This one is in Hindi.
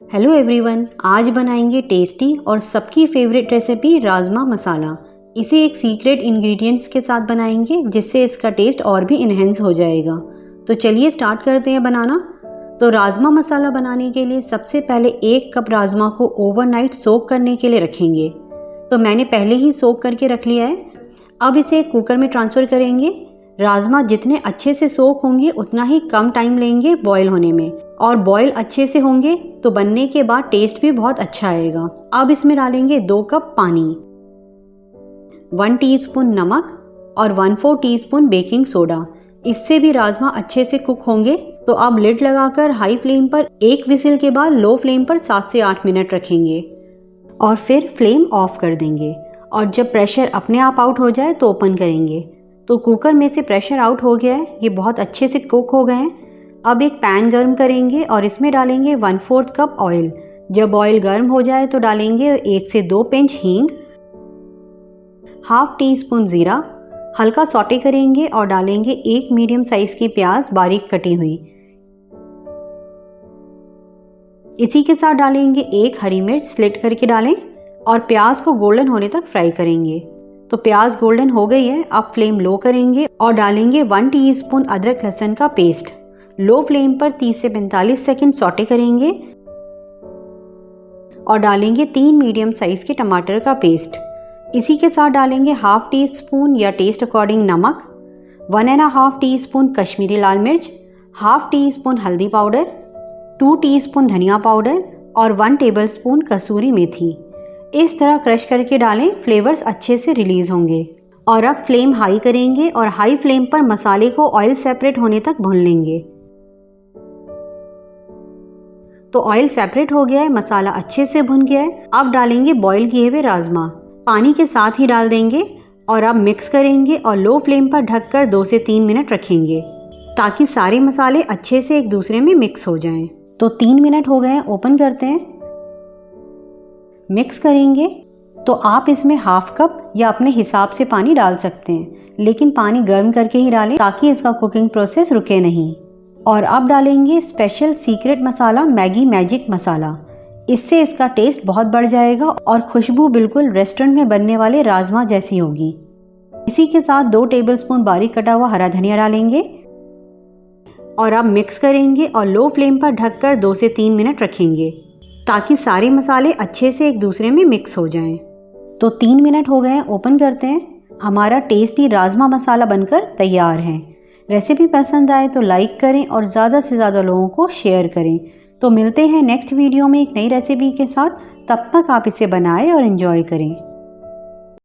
हेलो एवरीवन, आज बनाएंगे टेस्टी और सबकी फेवरेट रेसिपी राजमा मसाला। इसे एक सीक्रेट इंग्रेडिएंट्स के साथ बनाएंगे जिससे इसका टेस्ट और भी इन्हेंस हो जाएगा। तो चलिए स्टार्ट करते हैं बनाना। तो राजमा मसाला बनाने के लिए सबसे पहले 1 कप राजमा को ओवरनाइट सोक करने के लिए रखेंगे। तो मैंने पहले ही सोक करके रख लिया है। अब इसे कुकर में ट्रांसफ़र करेंगे। राजमा जितने अच्छे से सोक होंगे उतना ही कम टाइम लेंगे बॉईल होने में, और बॉईल अच्छे से होंगे तो बनने के बाद टेस्ट भी बहुत अच्छा आएगा। अब इसमें डालेंगे 2 कप पानी, 1 टीस्पून नमक और 1/4 टीस्पून बेकिंग सोडा। इससे भी राजमा अच्छे से कुक होंगे। तो अब लिड लगाकर हाई फ्लेम पर 1 विसिल के बाद लो फ्लेम पर 7 से 8 मिनट रखेंगे और फिर फ्लेम ऑफ कर देंगे। और जब प्रेशर अपने आप आउट हो जाए तो ओपन करेंगे। तो कुकर में से प्रेशर आउट हो गया है, ये बहुत अच्छे से कुक हो गए हैं। अब एक पैन गर्म करेंगे और इसमें डालेंगे 1/4 कप ऑयल। जब ऑयल गर्म हो जाए तो डालेंगे 1 से 2 पिंच हींग, ½ टीस्पून जीरा, हल्का सौटे करेंगे और डालेंगे 1 मीडियम साइज की प्याज बारीक कटी हुई। इसी के साथ डालेंगे 1 हरी मिर्च स्लिट करके डालें और प्याज को गोल्डन होने तक फ्राई करेंगे। तो प्याज गोल्डन हो गई है। अब फ्लेम लो करेंगे और डालेंगे 1 टीस्पून अदरक लहसुन का पेस्ट। लो फ्लेम पर 30 से 45 सेकंड सौटे करेंगे और डालेंगे 3 मीडियम साइज के टमाटर का पेस्ट। इसी के साथ डालेंगे ½ टीस्पून या टेस्ट अकॉर्डिंग नमक, 1½ टीस्पून कश्मीरी लाल मिर्च, ½ टीस्पून हल्दी पाउडर, 2 टीस्पून धनिया पाउडर और 1 टेबलस्पून कसूरी मेथी। इस तरह क्रश करके डालें, फ्लेवर्स अच्छे से रिलीज होंगे। और अब फ्लेम हाई करेंगे और हाई फ्लेम पर मसाले को ऑयल सेपरेट होने तक भून लेंगे। तो ऑयल सेपरेट हो गया है, मसाला अच्छे से भुन गया है। अब डालेंगे बॉईल किए हुए राजमा, पानी के साथ ही डाल देंगे और अब मिक्स करेंगे और लो फ्लेम पर ढककर 2 से 3 मिनट रखेंगे ताकि सारे मसाले अच्छे से एक दूसरे में मिक्स हो जाएं। तो 3 मिनट हो गए हैं, ओपन करते हैं, मिक्स करेंगे। तो आप इसमें ½ कप या अपने हिसाब से पानी डाल सकते हैं, लेकिन पानी गर्म करके ही डालें ताकि इसका कुकिंग प्रोसेस रुके नहीं। और अब डालेंगे स्पेशल सीक्रेट मसाला, मैगी मैजिक मसाला। इससे इसका टेस्ट बहुत बढ़ जाएगा और खुशबू बिल्कुल रेस्टोरेंट में बनने वाले राजमा जैसी होगी। इसी के साथ 2 टेबलस्पून बारीक कटा हुआ हरा धनिया डालेंगे और अब मिक्स करेंगे और लो फ्लेम पर ढककर 2 से 3 मिनट रखेंगे ताकि सारे मसाले अच्छे से एक दूसरे में मिक्स हो जाएं। तो 3 मिनट हो गए हैं, ओपन करते हैं। हमारा टेस्टी राजमा मसाला बनकर तैयार है। रेसिपी पसंद आए तो लाइक करें और ज़्यादा से ज़्यादा लोगों को शेयर करें। तो मिलते हैं नेक्स्ट वीडियो में एक नई रेसिपी के साथ। तब तक आप इसे बनाएं और एंजॉय करें।